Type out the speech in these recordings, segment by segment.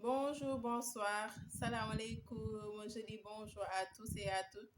Bonjour, bonsoir, salam alaikum. Je dis bonjour à tous et à toutes,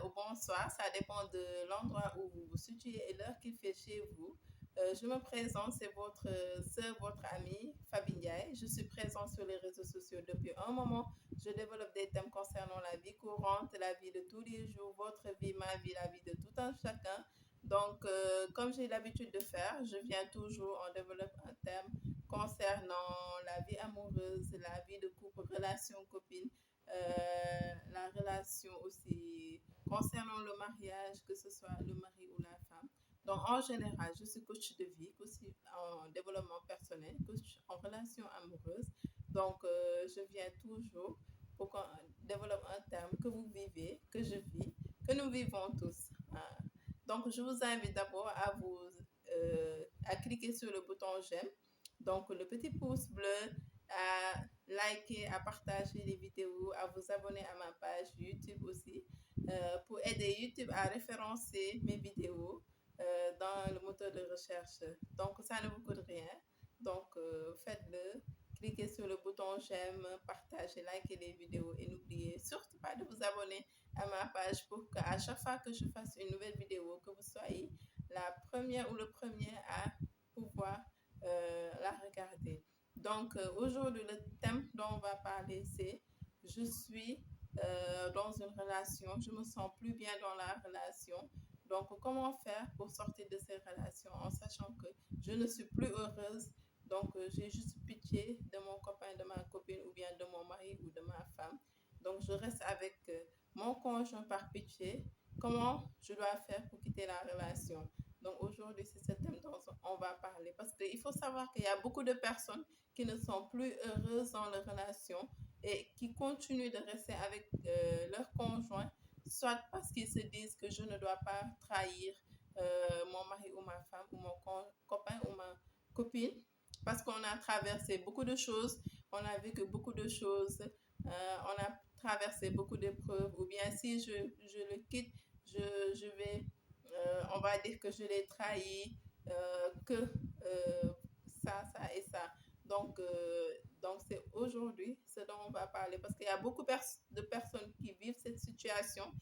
ou bonsoir, ça dépend de l'endroit où vous vous situez et l'heure qu'il fait chez vous. Je me présente, c'est votre sœur, votre amie, Fabi Ndiaye. Je suis présente sur les réseaux sociaux depuis un moment. Je développe des thèmes concernant la vie courante, la vie de tous les jours, votre vie, ma vie, la vie de tout un chacun. Donc, comme j'ai l'habitude de faire, je viens toujours, on développe un thème concernant la vie amoureuse, la vie de couple, relation copine, la relation aussi concernant le mariage, que ce soit le mari ou la femme. Donc, en général, je suis coach de vie, aussi en développement personnel, coach en relation amoureuse. Donc, je viens toujours pour qu'on développe un thème que vous vivez, que je vis, que nous vivons tous. Donc, je vous invite d'abord à cliquer sur le bouton j'aime, donc le petit pouce bleu, à liker, à partager les vidéos, à vous abonner à ma page YouTube aussi, pour aider YouTube à référencer mes vidéos dans le moteur de recherche. Donc, ça ne vous coûte rien. Donc, faites-le. Cliquez sur le bouton j'aime, partagez, likez les vidéos et n'oubliez surtout pas de vous abonner à ma page pour qu'à chaque fois que je fasse une nouvelle vidéo, que vous soyez la première ou le premier à pouvoir la regarder. Donc, aujourd'hui, le thème dont on va parler, c'est je suis dans une relation, je me sens plus bien dans la relation. Donc, comment faire pour sortir de ces relations en sachant que je ne suis plus heureuse. Donc, j'ai juste pitié de mon copain, de ma copine ou bien de mon mari ou de ma femme. Donc, je reste avec mon conjoint par pitié. Comment je dois faire pour quitter la relation? Donc aujourd'hui, c'est ce thème dont on va parler parce qu'il faut savoir qu'il y a beaucoup de personnes qui ne sont plus heureuses dans leur relation et qui continuent de rester avec leur conjoint, soit parce qu'ils se disent que je ne dois pas trahir mon mari ou ma femme ou mon copain ou ma copine, parce qu'on a traversé beaucoup de choses, on a vécu beaucoup de choses, on a traversé beaucoup d'épreuves, ou bien si je le quitte, je vais on va dire que je l'ai trahi, que ça et ça. Donc, donc c'est aujourd'hui ce dont on va parler parce qu'il y a beaucoup de personnes qui vivent cette situation,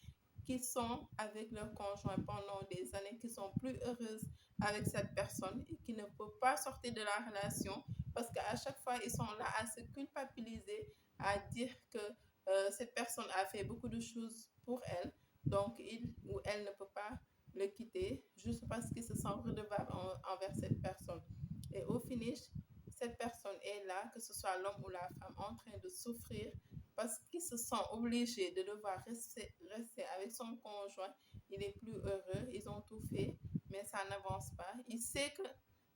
qui sont avec leur conjoint pendant des années, qui sont plus heureuses avec cette personne et qui ne peuvent pas sortir de la relation parce qu'à chaque fois, ils sont là à se culpabiliser, à dire que cette personne a fait beaucoup de choses pour elle, donc il ou elle ne peut pas le quitter juste parce qu'il se sent redevable envers cette personne. Et au finish, cette personne est là, que ce soit l'homme ou la femme, en train de souffrir parce qu'il se sent obligé de devoir rester avec son conjoint. Il est plus heureux, ils ont tout fait, mais ça n'avance pas. Il sait que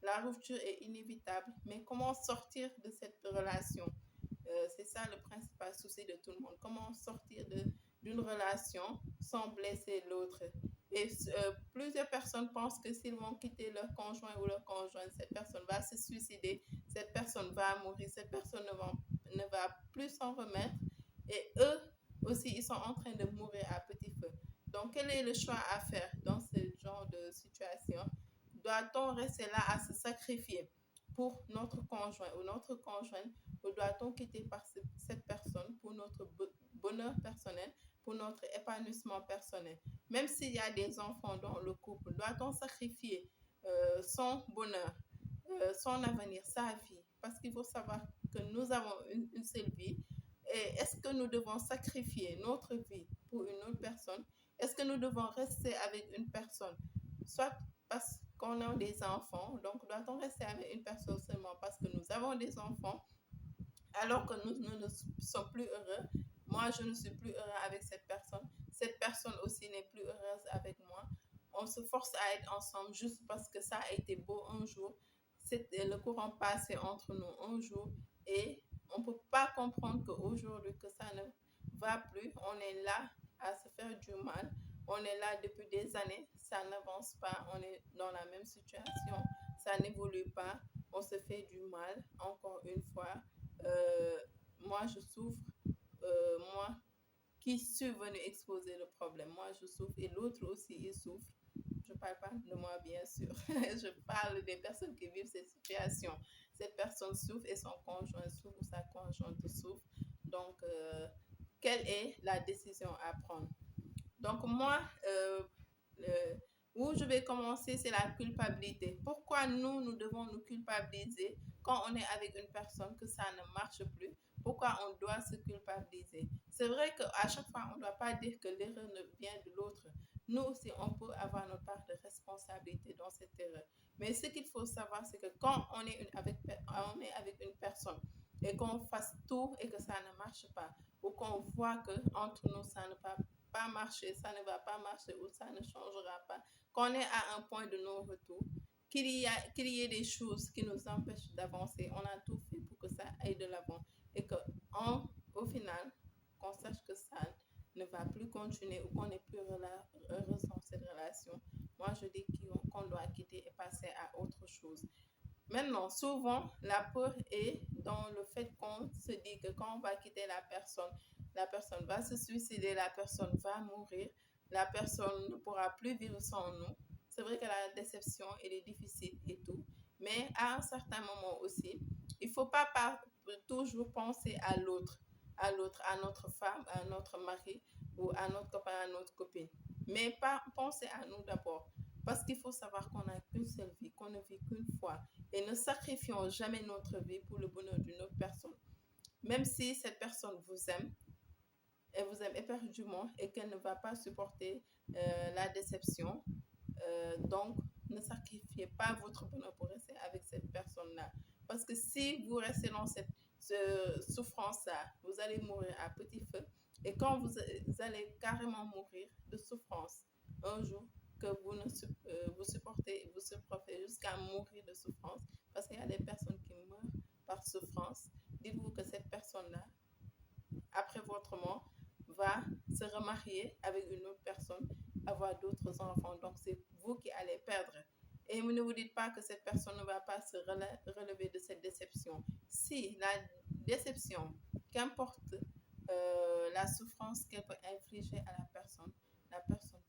la rupture est inévitable, mais comment sortir de cette relation? C'est ça le principal souci de tout le monde. Comment sortir d'une relation sans blesser l'autre? Et plusieurs personnes pensent que s'ils vont quitter leur conjoint ou leur conjointe, cette personne va se suicider, cette personne va mourir, cette personne ne va plus s'en remettre. Et eux aussi, ils sont en train de mourir à petit feu. Donc, quel est le choix à faire dans ce genre de situation? Doit-on rester là à se sacrifier pour notre conjoint ou notre conjointe, ou doit-on quitter cette personne pour notre bonheur personnel, pour notre épanouissement personnel? Même s'il y a des enfants dans le couple, doit-on sacrifier son bonheur, son avenir, sa vie? Parce qu'il faut savoir que nous avons une seule vie. Et est-ce que nous devons sacrifier notre vie pour une autre personne? Est-ce que nous devons rester avec une personne, soit parce qu'on a des enfants, donc doit-on rester avec une personne seulement parce que nous avons des enfants, alors que nous ne sommes plus heureux? Moi, je ne suis plus heureux avec cette personne. Cette personne aussi n'est plus heureuse avec moi. On se force à être ensemble juste parce que ça a été beau un jour. C'était le courant passé entre nous un jour et on ne peut pas comprendre qu'aujourd'hui que ça ne va plus. On est là à se faire du mal. On est là depuis des années. Ça n'avance pas. On est dans la même situation. Ça n'évolue pas. On se fait du mal encore une fois. Moi, je souffre. Moi qui suis venue exposer le problème, moi, je souffre et l'autre aussi, il souffre. je ne parle pas de moi bien sûr, je parle des personnes qui vivent cette situation. Cette personne souffre et son conjoint souffre ou sa conjointe souffre. Donc, quelle est la décision à prendre? Donc moi, où je vais commencer, c'est la culpabilité. Pourquoi nous devons nous culpabiliser quand on est avec une personne que ça ne marche plus? Pourquoi on doit se culpabiliser? C'est vrai qu'à chaque fois, on ne doit pas dire que l'erreur ne vient de l'autre. Nous aussi, on peut avoir notre part de responsabilité dans cette erreur. Mais ce qu'il faut savoir, c'est que quand on est avec une personne et qu'on fasse tout et que ça ne marche pas, ou qu'on voit que entre nous, ça ne va pas marcher, ça ne va pas marcher ou ça ne changera pas, qu'on est à un point de non-retour, qu'il y ait des choses qui nous empêchent d'avancer, on a tout fait pour que ça aille de l'avant et qu'au final, qu'on sache que ça ne va plus continuer ou qu'on n'est plus heureux dans cette relation. Moi, je dis qu'on doit quitter et passer à autre chose. Maintenant, souvent, la peur est dans le fait qu'on se dit que quand on va quitter la personne va se suicider, la personne va mourir, la personne ne pourra plus vivre sans nous. C'est vrai que la déception, elle est difficile et tout, mais à un certain moment aussi, il ne faut pas toujours penser à l'autre, à notre femme, à notre mari ou à notre copain, à notre copine, mais pas penser à nous d'abord. Parce qu'il faut savoir qu'on n'a qu'une seule vie, qu'on ne vit qu'une fois. Et ne sacrifions jamais notre vie pour le bonheur d'une autre personne. Même si cette personne vous aime, elle vous aime éperdument et qu'elle ne va pas supporter la déception, donc ne sacrifiez pas votre bonheur pour rester avec cette personne-là. Parce que si vous restez dans cette souffrance-là, vous allez mourir à petit feu. Et quand vous allez carrément mourir de souffrance, un jour, que vous supportez jusqu'à mourir de souffrance, parce qu'il y a des personnes qui meurent par souffrance, dites-vous que cette personne-là, après votre mort, va se remarier avec une autre personne, avoir d'autres enfants. Donc, c'est vous qui allez perdre. Et ne vous dites pas que cette personne ne va pas se relever de cette déception. Si la déception, qu'importe la souffrance qu'elle peut infliger à la personne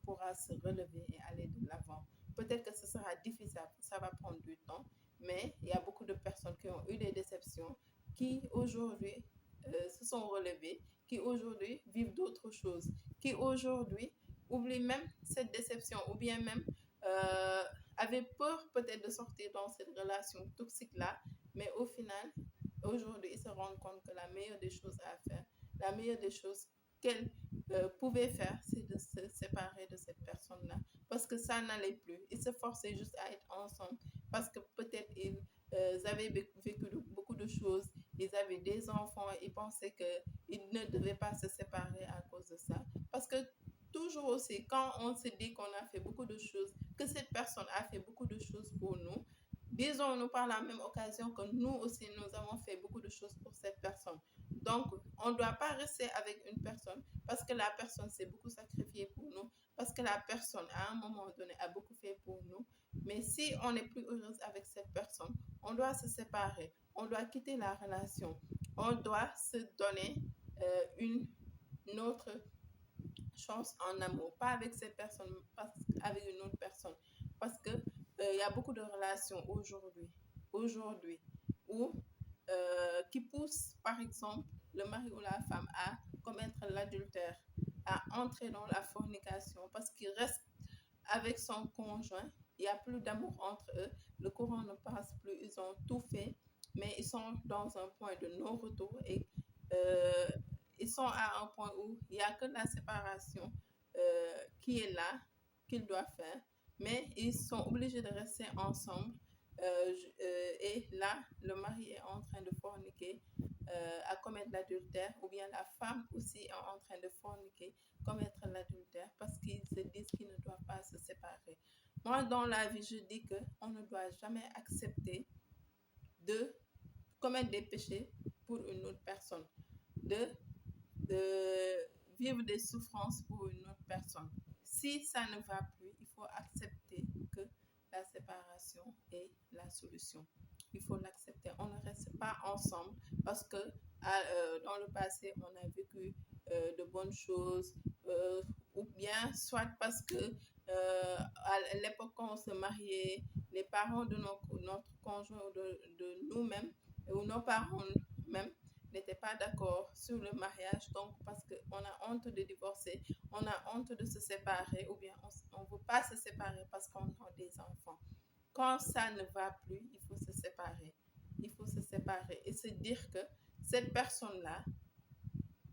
pourra se relever et aller de l'avant. Peut-être que ce sera difficile, ça va prendre du temps, mais il y a beaucoup de personnes qui ont eu des déceptions qui aujourd'hui se sont relevées, qui aujourd'hui vivent d'autres choses, qui aujourd'hui oublient même cette déception ou bien même euh, avaient peur peut-être de sortir dans cette relation toxique-là, mais au final, aujourd'hui, ils se rendent compte que la meilleure des choses à faire, la meilleure des choses qu'elle pouvait faire, c'est de se séparer de cette personne-là. Parce que ça n'allait plus. Ils se forçaient juste à être ensemble. Parce que peut-être ils avaient vécu beaucoup de choses. Ils avaient des enfants. Ils pensaient qu'ils ne devaient pas se séparer à cause de ça. Parce que toujours aussi, quand on se dit qu'on a fait beaucoup de choses, que cette personne a fait beaucoup de choses pour nous, disons-nous par la même occasion que nous aussi, nous avons fait beaucoup de choses pour cette personne. Donc, on ne doit pas rester avec une personne parce que la personne s'est beaucoup sacrifiée pour nous, parce que la personne, à un moment donné, a beaucoup fait pour nous. Mais si on n'est plus heureuse avec cette personne, on doit se séparer, on doit quitter la relation, on doit se donner une autre chance en amour, pas avec cette personne, pas avec une autre personne. Parce que y a beaucoup de relations aujourd'hui, où qui poussent, par exemple, le mari ou la femme à commettre l'adultère, à entrer dans la fornication, parce qu'il reste avec son conjoint, il n'y a plus d'amour entre eux, le courant ne passe plus, ils ont tout fait, mais ils sont dans un point de non-retour et euh, ils sont à un point où il n'y a que la séparation qui est là, qu'ils doivent faire, mais ils sont obligés de rester ensemble. Et là, le mari est en train de forniquer, à commettre l'adultère, ou bien la femme aussi est en train de forniquer, commettre l'adultère, parce qu'ils se disent qu'ils ne doivent pas se séparer. Moi, dans la vie, je dis qu'on ne doit jamais accepter de commettre des péchés pour une autre personne, de vivre des souffrances pour une autre personne. Si ça ne va plus, il faut accepter que la séparation est la solution. Il faut l'accepter. On ne reste pas ensemble parce que dans le passé, on a vécu de bonnes choses ou bien soit parce que À l'époque quand on se mariait, les parents de notre conjoint ou de nous-mêmes, ou nos parents même, n'étaient pas d'accord sur le mariage, donc parce qu'on a honte de divorcer, on a honte de se séparer, ou bien on ne veut pas se séparer parce qu'on a des enfants. Quand ça ne va plus, il faut se séparer. Il faut se séparer et se dire que cette personne-là,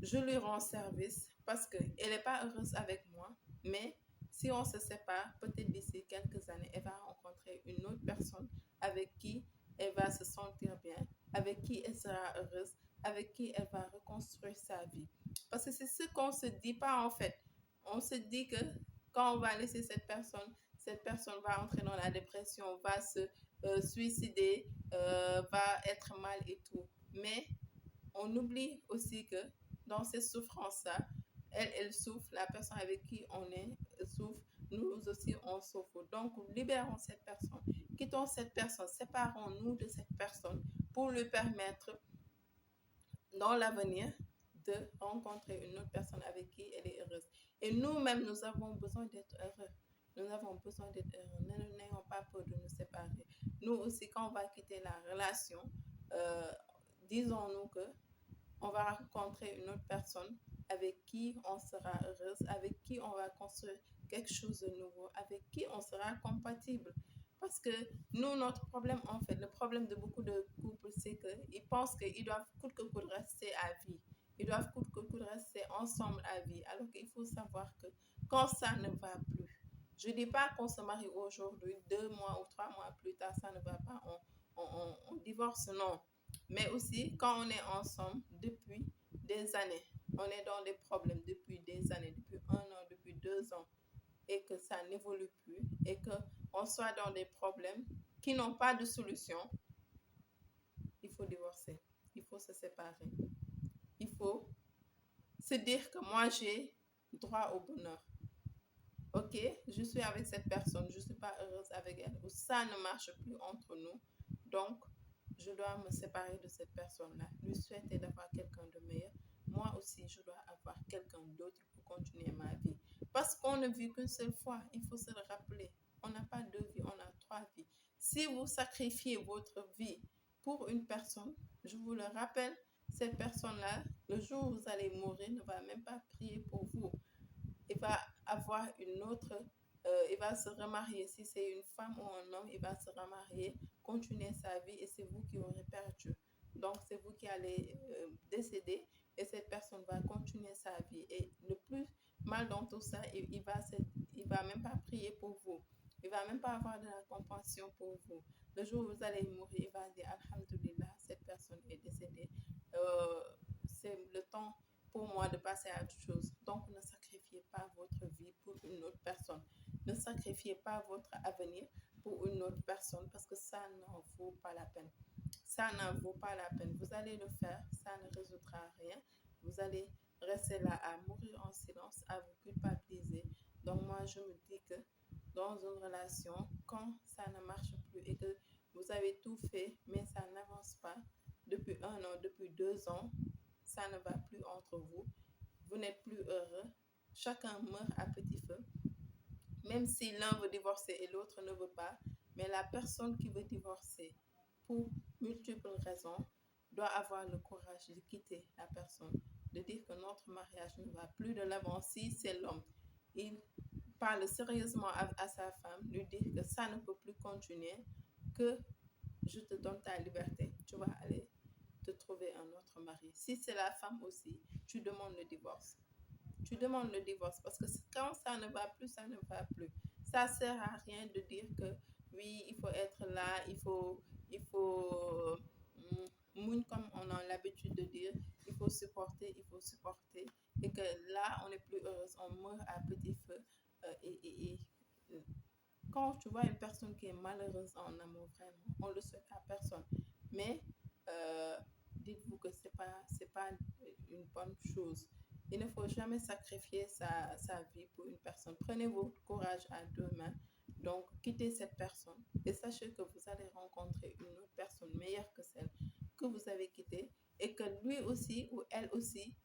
je lui rends service parce qu'elle n'est pas heureuse avec moi, mais si on se sépare, peut-être d'ici quelques années, elle va rencontrer une autre personne avec qui elle va se sentir bien, avec qui elle sera heureuse, avec qui elle va reconstruire sa vie. Parce que c'est ce qu'on ne se dit pas en fait. On se dit que quand on va laisser cette personne va entrer dans la dépression, va se suicider, va être mal et tout. Mais on oublie aussi que dans ces souffrances-là, elle souffre, la personne avec qui on est souffre, nous aussi on souffre. Donc, libérons cette personne, quittons cette personne, séparons-nous de cette personne pour lui permettre dans l'avenir de rencontrer une autre personne avec qui elle est heureuse. Et nous-mêmes, nous avons besoin d'être heureux. Nous avons besoin d'être heureux. N'ayons pas peur de nous séparer. Nous aussi, quand on va quitter la relation, euh, disons-nous que on va rencontrer une autre personne avec qui on sera heureuse, avec qui on va construire quelque chose de nouveau, avec qui on sera compatible. Parce que nous, notre problème, en fait, le problème de beaucoup de couples, c'est qu'ils pensent qu'ils doivent coûte que coûte rester à vie. Ils doivent coûte que coûte rester ensemble à vie. Alors qu'il faut savoir que quand ça ne va plus, je ne dis pas qu'on se marie aujourd'hui, 2 mois ou 3 mois plus tard, ça ne va pas, on divorce, non. Mais aussi, quand on est ensemble depuis des années, on est dans des problèmes depuis des années, depuis 1 an, depuis 2 ans, et que ça n'évolue plus, et qu'on soit dans des problèmes qui n'ont pas de solution, il faut divorcer, il faut se séparer. Il faut se dire que moi, j'ai droit au bonheur. Ok, je suis avec cette personne, je ne suis pas heureuse avec elle, ou ça ne marche plus entre nous, donc je dois me séparer de cette personne-là, lui souhaiter d'avoir quelqu'un de meilleur. Moi aussi, je dois avoir quelqu'un d'autre pour continuer ma vie. Parce qu'on ne vit qu'une seule fois, il faut se le rappeler. On n'a pas 2 vies, on a 3 vies. Si vous sacrifiez votre vie pour une personne, je vous le rappelle, cette personne-là, le jour où vous allez mourir, ne va même pas prier pour vous. Il va avoir une autre, il va se remarier. Si c'est une femme ou un homme, il va se remarier, continuer sa vie et c'est vous qui aurez perdu. Donc, c'est vous qui allez décéder et cette personne va continuer sa vie. Et le plus mal dans tout ça, il va même pas prier pour vous. Il va même pas avoir de la compassion pour vous. Le jour où vous allez mourir, il va dire Alhamdulillah, cette personne est décédée. Euh, c'est le temps pour moi de passer à autre chose. Donc, ne sacrifiez pas votre vie pour une autre personne. Ne sacrifiez pas votre avenir pour une autre personne parce que ça n'en vaut pas la peine. Ça n'en vaut pas la peine. Vous allez le faire, ça ne résoudra rien. Vous allez rester là à mourir en silence, à vous culpabiliser. Donc, moi, je me dis que dans une relation, quand ça ne marche plus et que vous avez tout fait, mais ça n'avance pas depuis 1 an, depuis 2 ans, ça ne va plus entre vous, vous n'êtes plus heureux, chacun meurt à petit feu, même si l'un veut divorcer et l'autre ne veut pas, mais la personne qui veut divorcer pour multiples raisons doit avoir le courage de quitter la personne, de dire que notre mariage ne va plus de l'avant. Si c'est l'homme, il parle sérieusement à sa femme, lui dire que ça ne peut plus continuer, que je te donne ta liberté, tu vas aller te trouver un autre mari. Si c'est la femme aussi, tu demandes le divorce. Tu demandes le divorce parce que quand ça ne va plus, ça ne va plus. Ça ne sert à rien de dire que oui, il faut être là, il faut comme on a l'habitude de dire, il faut supporter, et que là, on n'est plus heureuse, on meurt à petit feu. Et quand tu vois une personne qui est malheureuse en amour, vraiment, on le souhaite à personne. Mais euh, dites-vous que c'est pas une bonne chose. Il ne faut jamais sacrifier sa vie pour une personne. Prenez votre courage à 2 mains. Donc, quittez cette personne et sachez que vous allez rencontrer une autre personne meilleure que celle que vous avez quittée et que lui aussi ou elle aussi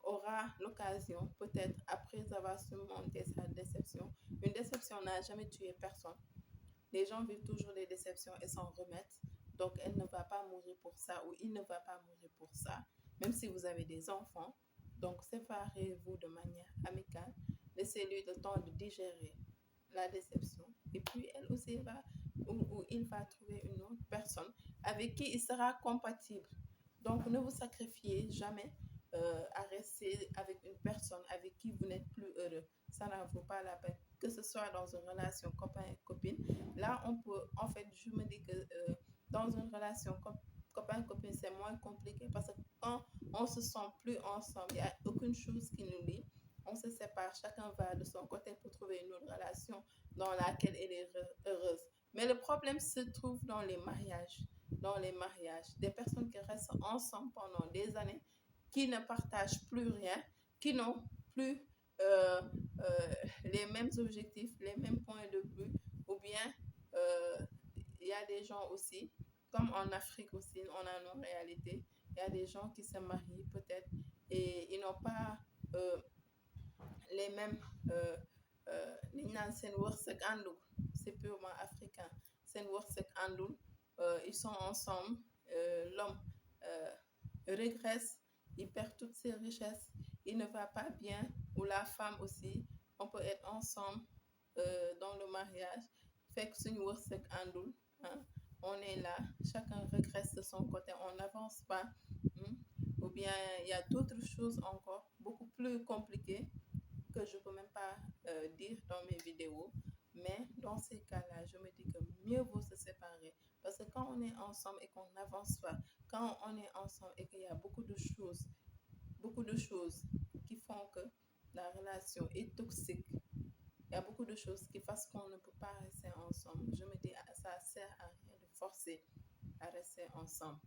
aura l'occasion, peut-être après avoir surmonté sa déception. Une déception n'a jamais tué personne. Les gens vivent toujours des déceptions et s'en remettent. Donc, elle ne va pas mourir pour ça ou il ne va pas mourir pour ça, même si vous avez des enfants. Donc, séparez-vous de manière amicale. Laissez-lui le temps de digérer la déception. Et puis, elle aussi va, ou il va trouver une autre personne avec qui il sera compatible. Donc, ne vous sacrifiez jamais à rester avec une personne avec qui vous n'êtes plus heureux. Ça n'en vaut pas la peine. Que ce soit dans une relation copain et copine, là, on peut, en fait, je me dis que dans une relation copain-copine, c'est moins compliqué parce que quand on se sent plus ensemble, il n'y a aucune chose qui nous lie. On se sépare, chacun va de son côté pour trouver une autre relation dans laquelle elle est heureuse. Mais le problème se trouve dans les mariages. Dans les mariages, des personnes qui restent ensemble pendant des années, qui ne partagent plus rien, qui n'ont plus euh, les mêmes objectifs, les mêmes points de vue, ou bien il y a des gens aussi, comme en Afrique aussi, on a nos réalités, il y a des gens qui se marient peut-être et ils n'ont pas les mêmes li ñu naan seen wërsëg àndul, c'est purement africain, seen wërsëg àndul, ils sont ensemble, l'homme régresse, il perd toutes ses richesses, il ne va pas bien, ou la femme aussi, on peut être ensemble dans le mariage, fekk suñu wërsëg àndul, hein, on est là, chacun regresse de son côté, on n'avance pas, hein, ou bien il y a d'autres choses encore beaucoup plus compliquées que je ne peux même pas dire dans mes vidéos. Mais dans ces cas-là, je me dis que mieux vaut se séparer. Parce que quand on est ensemble et qu'on n'avance pas, quand on est ensemble et qu'il y a beaucoup de choses qui font que la relation est toxique, il y a beaucoup de choses qui font qu'on ne peut pas rester ensemble. Je me dis, ça sert à rien de forcer à rester ensemble.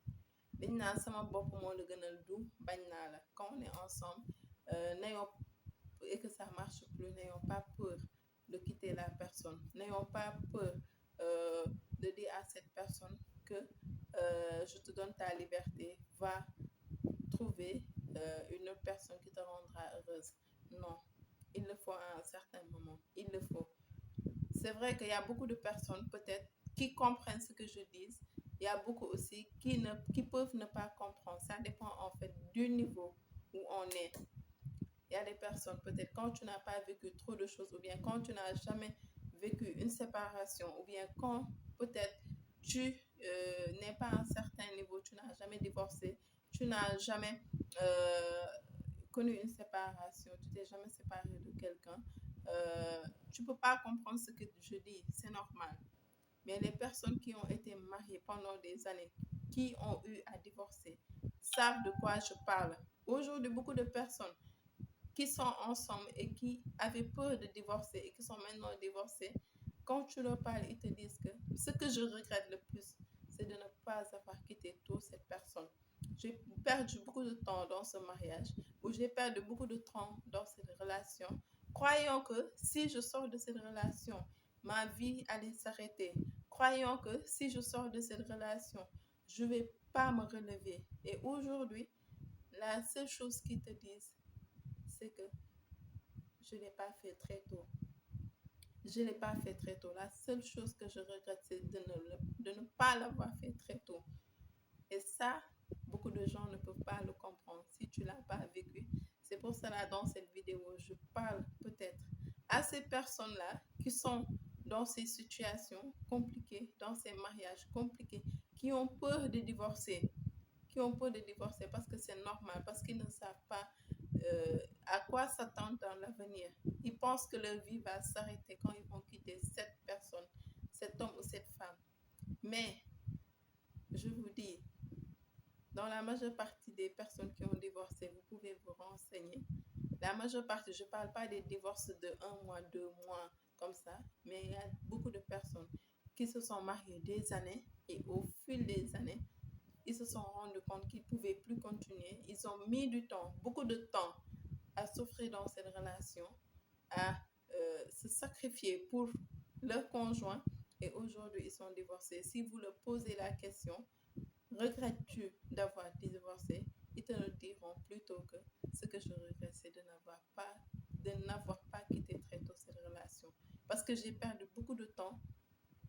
Liñ naan sama bopp moo la gënal du bañ naa la. Quand on est ensemble, n'ayons et que ça marche plus, n'ayons pas peur de quitter la personne. N'ayons pas peur de dire à cette personne que je te donne ta liberté, va trouver une autre personne qui te rendra heureuse. Non, il le faut à un certain moment. Il le faut. C'est vrai qu'il y a beaucoup de personnes peut-être qui comprennent ce que je dis. Il y a beaucoup aussi qui peuvent ne pas comprendre. Ça dépend en fait du niveau où on est. Il y a des personnes, peut-être quand tu n'as pas vécu trop de choses, ou bien quand tu n'as jamais vécu une séparation, ou bien quand peut-être tu n'es pas à un certain niveau, tu n'as jamais divorcé, tu n'as jamais connu une séparation, tu t'es jamais séparé de quelqu'un, tu peux pas comprendre ce que je dis, c'est normal. Mais les personnes qui ont été mariées pendant des années, qui ont eu à divorcer, savent de quoi je parle. Aujourd'hui, beaucoup de personnes qui sont ensemble et qui avaient peur de divorcer et qui sont maintenant divorcés, quand tu leur parles, ils te disent que ce que je regrette le plus, c'est de ne pas avoir quitté tôt cette personne. J'ai perdu beaucoup de temps dans ce mariage, ou j'ai perdu beaucoup de temps dans cette relation, croyant que si je sors de cette relation, ma vie allait s'arrêter. Croyant que si je sors de cette relation, je ne vais pas me relever. Et aujourd'hui, la seule chose qu'ils te disent, c'est que je ne l'ai pas fait très tôt. Je ne l'ai pas fait très tôt. La seule chose que je regrette, c'est de ne pas l'avoir fait très tôt. Et ça, beaucoup de gens ne peuvent pas le comprendre si tu ne l'as pas vécu. C'est pour cela, dans cette vidéo, je parle peut-être à ces personnes-là qui sont dans ces situations compliquées, dans ces mariages compliqués, qui ont peur de divorcer, parce que c'est normal, parce qu'ils ne savent pas à quoi s'attendre dans l'avenir. Ils pensent que leur vie va s'arrêter quand ils vont quitter cette personne, cet homme ou cette femme. Mais je vous dis, dans la majeure partie des personnes qui ont divorcé, vous pouvez vous renseigner. La majeure partie, je ne parle pas des divorces de 1 mois, 2 mois, comme ça, mais il y a beaucoup de personnes qui se sont mariées des années et au fil des années, ils se sont rendus compte qu'ils ne pouvaient plus continuer. Ils ont mis du temps, beaucoup de temps, à souffrir dans cette relation, à se sacrifier pour leur conjoint. Et aujourd'hui, ils sont divorcés. Si vous leur posez la question, regrettes-tu d'avoir divorcé? Ils te le diront plutôt que ce que je regrette. que j'ai perdu beaucoup de temps,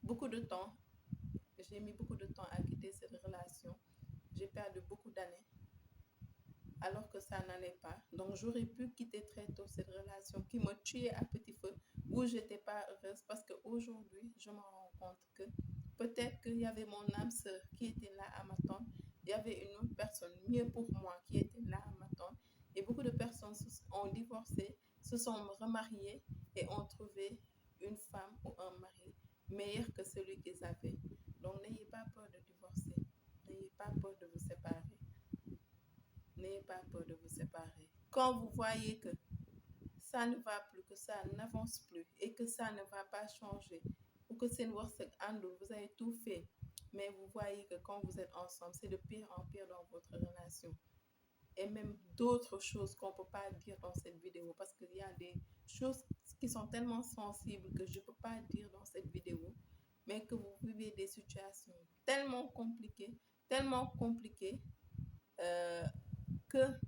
beaucoup de temps. J'ai mis beaucoup de temps à quitter cette relation. J'ai perdu beaucoup d'années alors que ça n'allait pas. Donc j'aurais pu quitter très tôt cette relation qui me tuait à petit feu, où j'étais pas heureuse parce qu'aujourd'hui, je me rends compte que peut-être qu'il y avait mon âme sœur qui était là à m'attendre. Il y avait une autre personne mieux pour moi qui était là à m'attendre. Et beaucoup de personnes ont divorcé, se sont remariées et ont trouvé une femme ou un mari meilleur que celui qu'ils avaient. Donc n'ayez pas peur de divorcer. N'ayez pas peur de vous séparer. N'ayez pas peur de vous séparer. Quand vous voyez que ça ne va plus, que ça n'avance plus et que ça ne va pas changer, ou que c'est une wërsëg àndul, vous avez tout fait, mais vous voyez que quand vous êtes ensemble, c'est de pire en pire dans votre relation. Et même d'autres choses qu'on ne peut pas dire dans cette vidéo, parce qu'il y a des choses qui sont tellement sensibles que je ne peux pas dire dans cette vidéo, mais que vous vivez des situations tellement compliquées, euh, que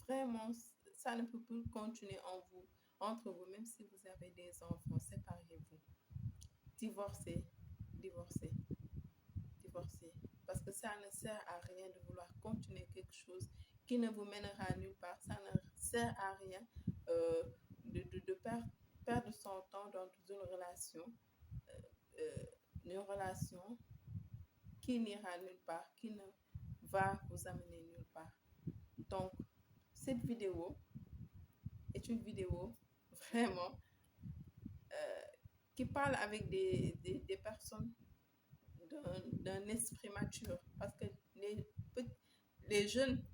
vraiment, ça ne peut plus continuer entre vous, même si vous avez des enfants, séparez-vous. Divorcez, divorcez, divorcez. Parce que ça ne sert à rien de vouloir continuer quelque chose qui ne vous mènera nulle part. Ça ne sert à rien de perdre son temps dans une relation qui n'ira nulle part, qui ne va vous amener nulle part. Donc, cette vidéo est une vidéo vraiment qui parle avec des personnes d'un esprit mature. Parce que les jeunes,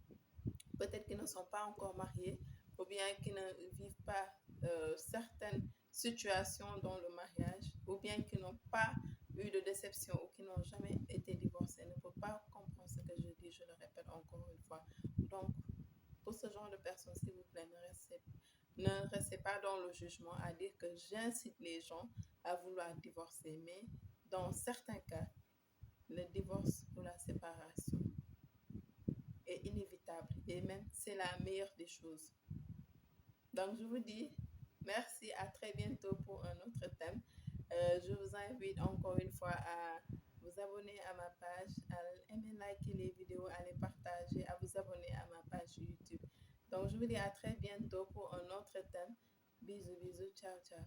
peut-être qui ne sont pas encore mariés, ou bien qui ne vivent pas certaines situations dans le mariage, ou bien qui n'ont pas eu de déception ou qui n'ont jamais été divorcés, ne peuvent pas comprendre ce que je dis, je le répète encore une fois. Donc, pour ce genre de personnes, s'il vous plaît, ne restez pas dans le jugement à dire que j'incite les gens à vouloir divorcer. Mais dans certains cas, le divorce ou la séparation est inévitable et même c'est la meilleure des choses. Donc je vous dis merci, à très bientôt pour un autre thème. Je vous invite encore une fois à vous abonner à ma page, à aimer, liker les vidéos, à les partager, à vous abonner à ma page YouTube. Donc je vous dis à très bientôt pour un autre thème. Bisous, bisous, ciao, ciao.